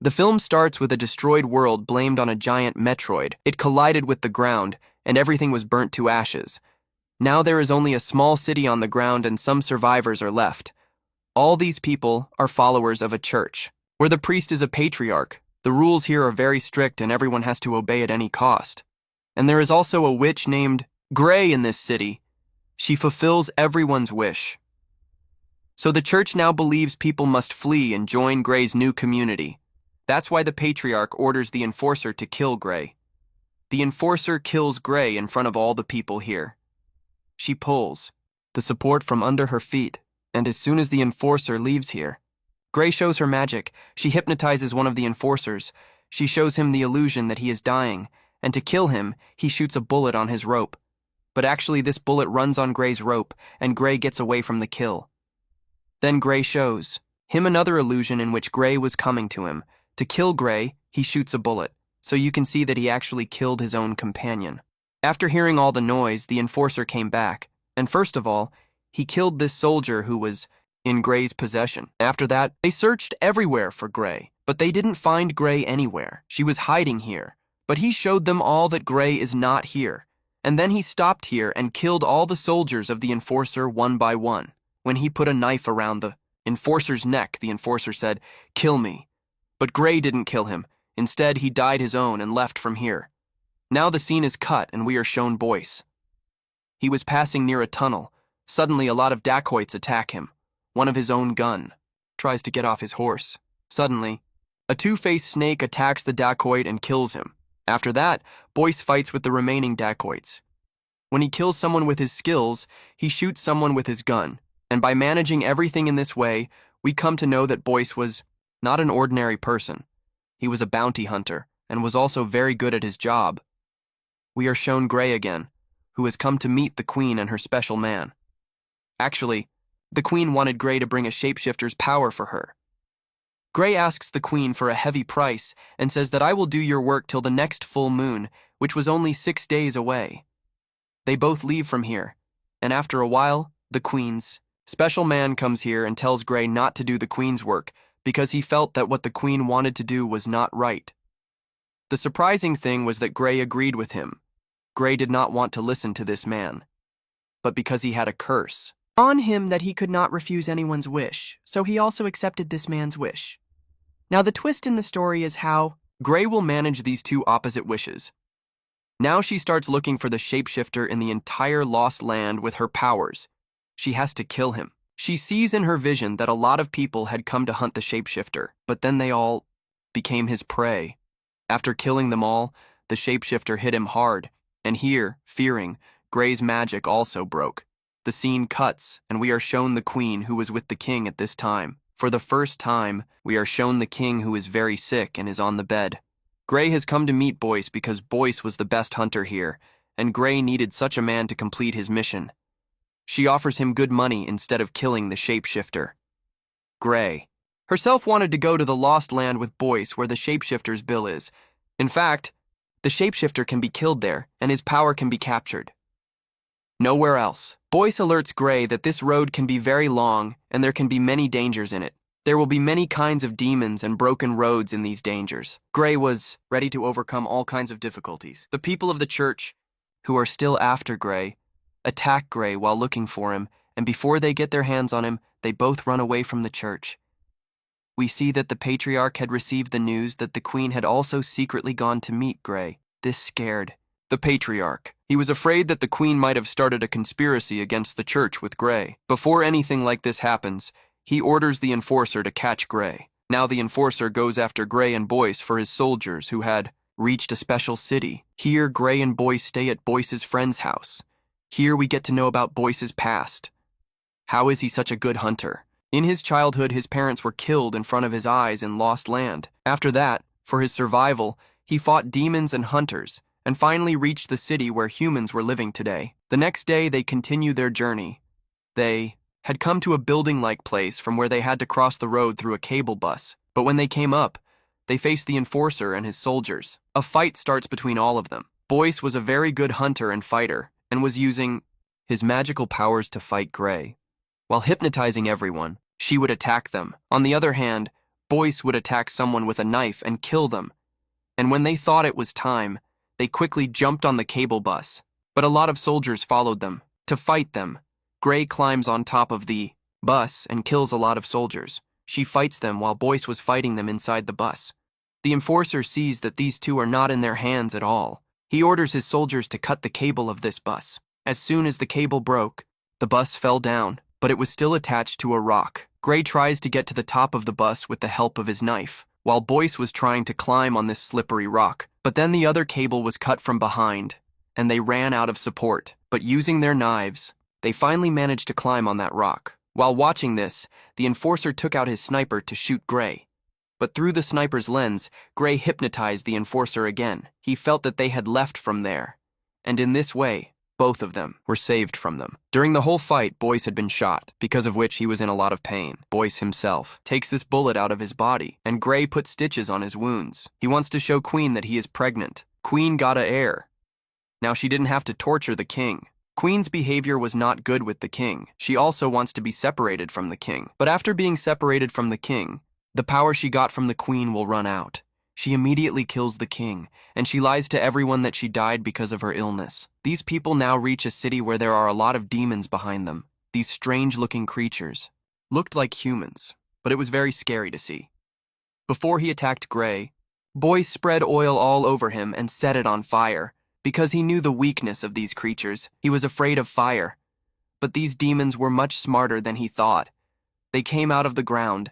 The film starts with a destroyed world blamed on a giant meteoroid. It collided with the ground, and everything was burnt to ashes. Now there is only a small city on the ground and some survivors are left. All these people are followers of a church, where the priest is a patriarch. The rules here are very strict and everyone has to obey at any cost. And there is also a witch named Gray in this city. She fulfills everyone's wish. So the church now believes people must flee and join Gray's new community. That's why the patriarch orders the enforcer to kill Gray. The enforcer kills Gray in front of all the people here. She pulls the support from under her feet, and as soon as the enforcer leaves here, Gray shows her magic. She hypnotizes one of the enforcers. She shows him the illusion that he is dying, and to kill him, he shoots a bullet on his rope. But actually this bullet runs on Gray's rope, and Gray gets away from the kill. Then Gray shows him another illusion in which Gray was coming to him. To kill Gray, he shoots a bullet, so you can see that he actually killed his own companion. After hearing all the noise, the enforcer came back, and first of all, he killed this soldier who was in Gray's possession. After that, they searched everywhere for Gray, but they didn't find Gray anywhere. She was hiding here, but he showed them all that Gray is not here. And then he stopped here and killed all the soldiers of the enforcer one by one. When he put a knife around the enforcer's neck, the enforcer said, "Kill me." But Gray didn't kill him. Instead, he died his own and left from here. Now the scene is cut and we are shown Boyce. He was passing near a tunnel. Suddenly a lot of dacoits attack him. One of his own gun tries to get off his horse. Suddenly, a two-faced snake attacks the dacoit and kills him. After that, Boyce fights with the remaining dacoits. When he kills someone with his skills, he shoots someone with his gun. And by managing everything in this way, we come to know that Boyce was not an ordinary person. He was a bounty hunter and was also very good at his job. We are shown Gray again, who has come to meet the Queen and her special man. Actually, the Queen wanted Gray to bring a shapeshifter's power for her. Gray asks the Queen for a heavy price and says that I will do your work till the next full moon, which was only 6 days away. They both leave from here, and after a while, the Queen's special man comes here and tells Gray not to do the Queen's work because he felt that what the Queen wanted to do was not right. The surprising thing was that Gray agreed with him. Gray did not want to listen to this man, but because he had a curse on him that he could not refuse anyone's wish, so he also accepted this man's wish. Now the twist in the story is how Gray will manage these two opposite wishes. Now she starts looking for the shapeshifter in the entire lost land with her powers. She has to kill him. She sees in her vision that a lot of people had come to hunt the shapeshifter, but then they all became his prey. After killing them all, the shapeshifter hit him hard, and here, fearing, Gray's magic also broke. The scene cuts, and we are shown the Queen who was with the king at this time. For the first time, we are shown the king who is very sick and is on the bed. Gray has come to meet Boyce because Boyce was the best hunter here, and Gray needed such a man to complete his mission. She offers him good money instead of killing the shapeshifter. Gray herself wanted to go to the Lost Land with Boyce where the shapeshifter's bill is. In fact, the shapeshifter can be killed there, and his power can be captured. Nowhere else. Boyce alerts Gray that this road can be very long and there can be many dangers in it. There will be many kinds of demons and broken roads in these dangers. Gray was ready to overcome all kinds of difficulties. The people of the church, who are still after Gray, attack Gray while looking for him, and before they get their hands on him, they both run away from the church. We see that the patriarch had received the news that the Queen had also secretly gone to meet Gray. This scared the patriarch. He was afraid that the Queen might have started a conspiracy against the church with Gray. Before anything like this happens, he orders the enforcer to catch Gray. Now the enforcer goes after Gray and Boyce for his soldiers who had reached a special city. Here, Gray and Boyce stay at Boyce's friend's house. Here we get to know about Boyce's past. How is he such a good hunter? In his childhood, his parents were killed in front of his eyes in Lost Land. After that, for his survival, he fought demons and hunters, and finally reached the city where humans were living today. The next day, they continued their journey. They had come to a building-like place from where they had to cross the road through a cable bus. But when they came up, they faced the enforcer and his soldiers. A fight starts between all of them. Boyce was a very good hunter and fighter, and was using his magical powers to fight Gray. While hypnotizing everyone, she would attack them. On the other hand, Boyce would attack someone with a knife and kill them. And when they thought it was time, they quickly jumped on the cable bus. But a lot of soldiers followed them. To fight them, Gray climbs on top of the bus and kills a lot of soldiers. She fights them while Boyce was fighting them inside the bus. The enforcer sees that these two are not in their hands at all. He orders his soldiers to cut the cable of this bus. As soon as the cable broke, the bus fell down, but it was still attached to a rock. Gray tries to get to the top of the bus with the help of his knife, while Boyce was trying to climb on this slippery rock. But then the other cable was cut from behind, and they ran out of support. But using their knives, they finally managed to climb on that rock. While watching this, the enforcer took out his sniper to shoot Gray. But through the sniper's lens, Gray hypnotized the enforcer again. He felt that they had left from there, and in this way, both of them were saved from them. During the whole fight, Boyce had been shot, because of which he was in a lot of pain. Boyce himself takes this bullet out of his body, and Gray puts stitches on his wounds. He wants to show Queen that he is pregnant. Queen got a heir. Now she didn't have to torture the king. Queen's behavior was not good with the king. She also wants to be separated from the king. But after being separated from the king, the power she got from the queen will run out. She immediately kills the king, and she lies to everyone that she died because of her illness. These people now reach a city where there are a lot of demons behind them. These strange-looking creatures looked like humans, but it was very scary to see. Before he attacked Gray, Boyce spread oil all over him and set it on fire. Because he knew the weakness of these creatures, he was afraid of fire. But these demons were much smarter than he thought. They came out of the ground,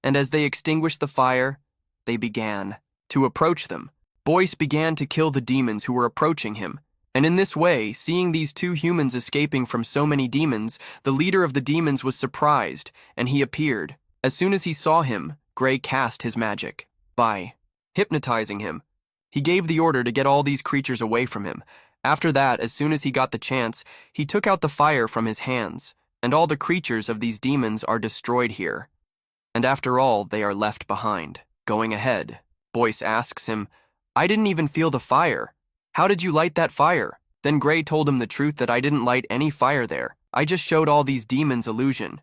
and as they extinguished the fire, they began to approach them. Boyce began to kill the demons who were approaching him, and in this way, seeing these two humans escaping from so many demons, the leader of the demons was surprised, and he appeared. As soon as he saw him, Gray cast his magic. By hypnotizing him, he gave the order to get all these creatures away from him. After that, as soon as he got the chance, he took out the fire from his hands, and all the creatures of these demons are destroyed here. And after all, they are left behind. Going ahead, Boyce asks him, "I didn't even feel the fire. How did you light that fire?" Then Gray told him the truth that I didn't light any fire there. I just showed all these demons illusion.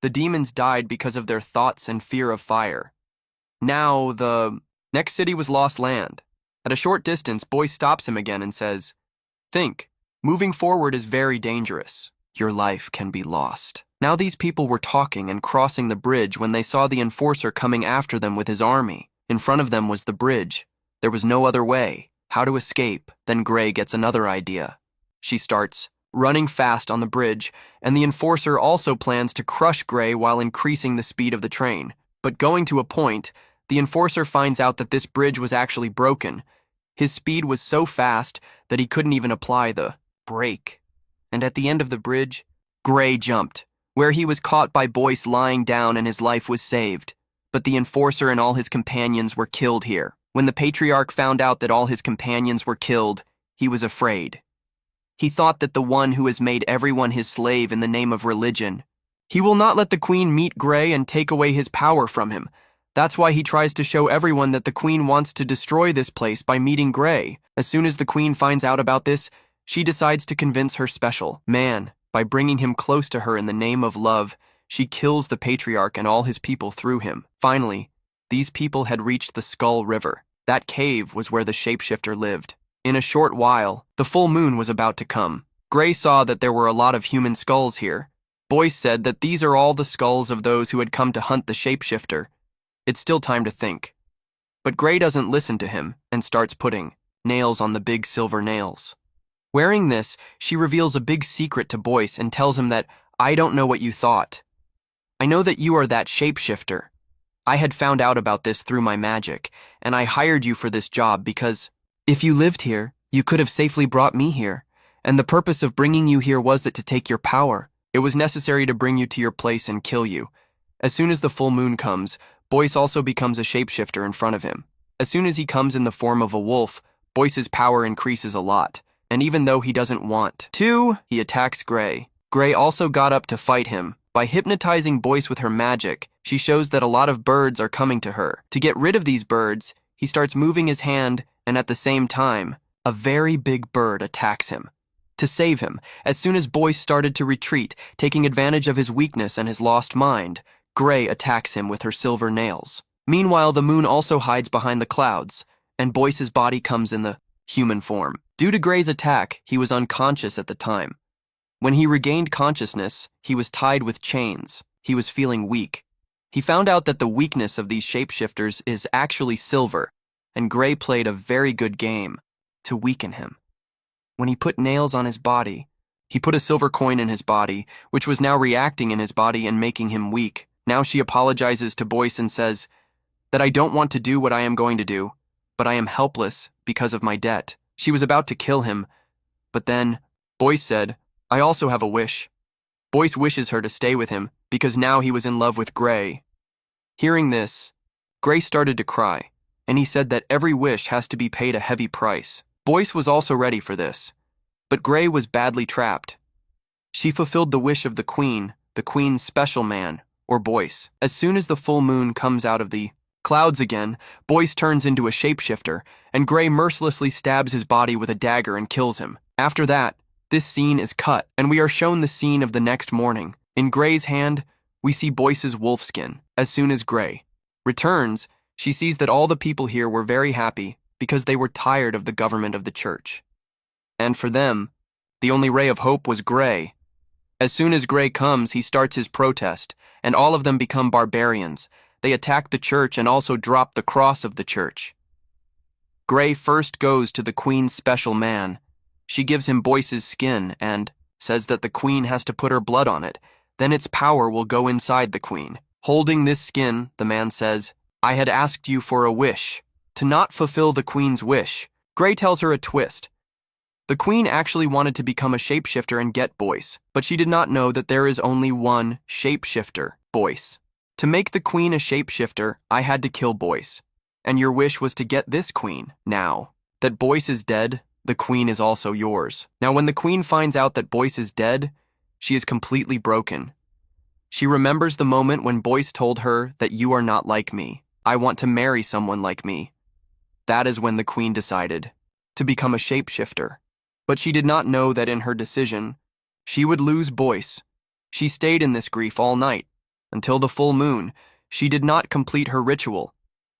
The demons died because of their thoughts and fear of fire. Now, the next city was Lost Land. At a short distance, Boyce stops him again and says, "Think, moving forward is very dangerous. Your life can be lost." Now these people were talking and crossing the bridge when they saw the enforcer coming after them with his army. In front of them was the bridge. There was no other way. How to escape? Then Gray gets another idea. She starts running fast on the bridge, and the enforcer also plans to crush Gray while increasing the speed of the train. But going to a point, the enforcer finds out that this bridge was actually broken. His speed was so fast that he couldn't even apply the brake. And at the end of the bridge, Gray jumped, where he was caught by Boyce lying down and his life was saved. But the enforcer and all his companions were killed here. When the patriarch found out that all his companions were killed, he was afraid. He thought that the one who has made everyone his slave in the name of religion, he will not let the queen meet Gray and take away his power from him. That's why he tries to show everyone that the queen wants to destroy this place by meeting Gray. As soon as the queen finds out about this, she decides to convince her special man. By bringing him close to her in the name of love, she kills the patriarch and all his people through him. Finally, these people had reached the Skull River. That cave was where the shapeshifter lived. In a short while, the full moon was about to come. Gray saw that there were a lot of human skulls here. Boyce said that these are all the skulls of those who had come to hunt the shapeshifter. It's still time to think. But Gray doesn't listen to him and starts putting nails on the big silver nails. Wearing this, she reveals a big secret to Boyce and tells him that, "I don't know what you thought. I know that you are that shapeshifter. I had found out about this through my magic, and I hired you for this job because if you lived here, you could have safely brought me here, and the purpose of bringing you here was that to take your power. It was necessary to bring you to your place and kill you." As soon as the full moon comes, Boyce also becomes a shapeshifter in front of him. As soon as he comes in the form of a wolf, Boyce's power increases a lot. And even though he doesn't want to, he attacks Gray. Gray also got up to fight him. By hypnotizing Boyce with her magic, she shows that a lot of birds are coming to her. To get rid of these birds, he starts moving his hand, and at the same time, a very big bird attacks him. To save him, as soon as Boyce started to retreat, taking advantage of his weakness and his lost mind, Gray attacks him with her silver nails. Meanwhile, the moon also hides behind the clouds, and Boyce's body comes in the human form. Due to Gray's attack, he was unconscious at the time. When he regained consciousness, he was tied with chains. He was feeling weak. He found out that the weakness of these shapeshifters is actually silver, and Gray played a very good game to weaken him. When he put nails on his body, he put a silver coin in his body, which was now reacting in his body and making him weak. Now she apologizes to Boyce and says that I don't want to do what I am going to do, but I am helpless because of my debt. She was about to kill him, but then Boyce said, I also have a wish. Boyce wishes her to stay with him because now he was in love with Gray. Hearing this, Gray started to cry, and he said that every wish has to be paid a heavy price. Boyce was also ready for this, but Gray was badly trapped. She fulfilled the wish of the queen's special man, or Boyce. As soon as the full moon comes out of the clouds again, Boyce turns into a shapeshifter, and Gray mercilessly stabs his body with a dagger and kills him. After that, this scene is cut, and we are shown the scene of the next morning. In Gray's hand, we see Boyce's wolfskin. As soon as Gray returns, she sees that all the people here were very happy because they were tired of the government of the church. And for them, the only ray of hope was Gray. As soon as Gray comes, he starts his protest, and all of them become barbarians. They attack the church and also drop the cross of the church. Gray first goes to the queen's special man. She gives him Boyce's skin and says that the queen has to put her blood on it. Then its power will go inside the queen. Holding this skin, the man says, I had asked you for a wish, to not fulfill the queen's wish. Gray tells her a twist. The queen actually wanted to become a shapeshifter and get Boyce, but she did not know that there is only one shapeshifter, Boyce. To make the queen a shapeshifter, I had to kill Boyce. And your wish was to get this queen. Now that Boyce is dead, the queen is also yours. Now when the queen finds out that Boyce is dead, she is completely broken. She remembers the moment when Boyce told her that you are not like me. I want to marry someone like me. That is when the queen decided to become a shapeshifter. But she did not know that in her decision, she would lose Boyce. She stayed in this grief all night. Until the full moon, she did not complete her ritual.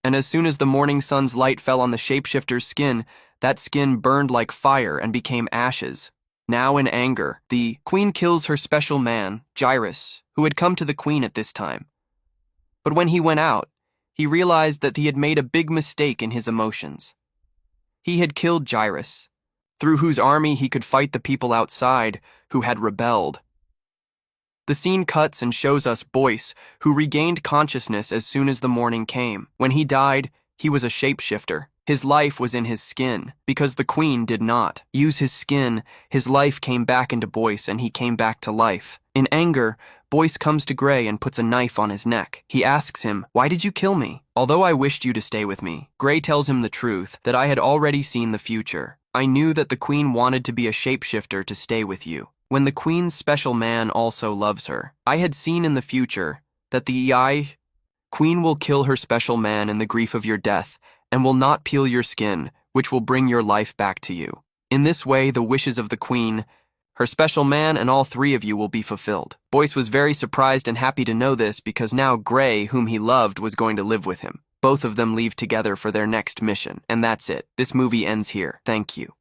And as soon as the morning sun's light fell on the shapeshifter's skin, that skin burned like fire and became ashes. Now in anger, the queen kills her special man, Gyrus, who had come to the queen at this time. But when he went out, he realized that he had made a big mistake in his emotions. He had killed Gyrus, through whose army he could fight the people outside who had rebelled. The scene cuts and shows us Boyce, who regained consciousness as soon as the morning came. When he died, he was a shapeshifter. His life was in his skin, because the queen did not use his skin. His life came back into Boyce, and he came back to life. In anger, Boyce comes to Gray and puts a knife on his neck. He asks him, why did you kill me? Although I wished you to stay with me, Gray tells him the truth, that I had already seen the future. I knew that the queen wanted to be a shapeshifter to stay with you. When the queen's special man also loves her, I had seen in the future that the queen will kill her special man in the grief of your death and will not peel your skin, which will bring your life back to you. In this way, the wishes of the queen, her special man, and all three of you will be fulfilled. Boyce was very surprised and happy to know this because now Gray, whom he loved, was going to live with him. Both of them leave together for their next mission, and that's it. This movie ends here. Thank you.